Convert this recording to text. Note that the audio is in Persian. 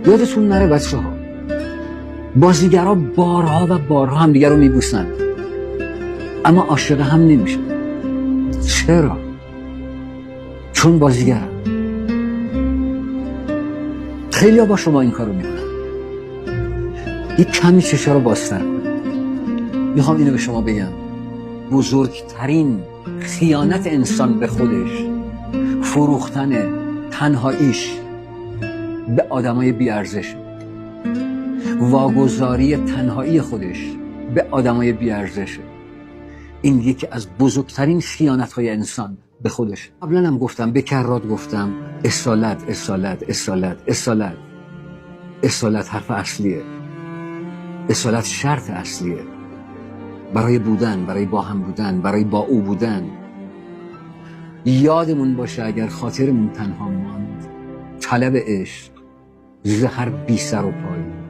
یادتون نره بچه ها، بازیگرها بارها و بارها هم دیگر رو میبوسن اما عاشق هم نمیشه. چرا؟ چون بازیگرن. خیلی ها با شما این کارو میکنن. یک کمی چشا رو بازتر کن. میخوام اینو به شما بگم، بزرگترین خیانت انسان به خودش فروختن تنهاییش به آدمای بیارزش، واگذاری تنهایی خودش به آدمای بیارزشه. این یکی از بزرگترین خیانت‌های انسان به خودش. قبلا هم گفتم، به کرات گفتم، اصالت اصالت اصالت اصالت. اصالت حرف اصلیه، اصالت شرط اصلیه برای بودن، برای با هم بودن، برای با او بودن. یادمون باشه اگر خاطرمون تنها ماند، طلب عشق زهر بی سر و پای.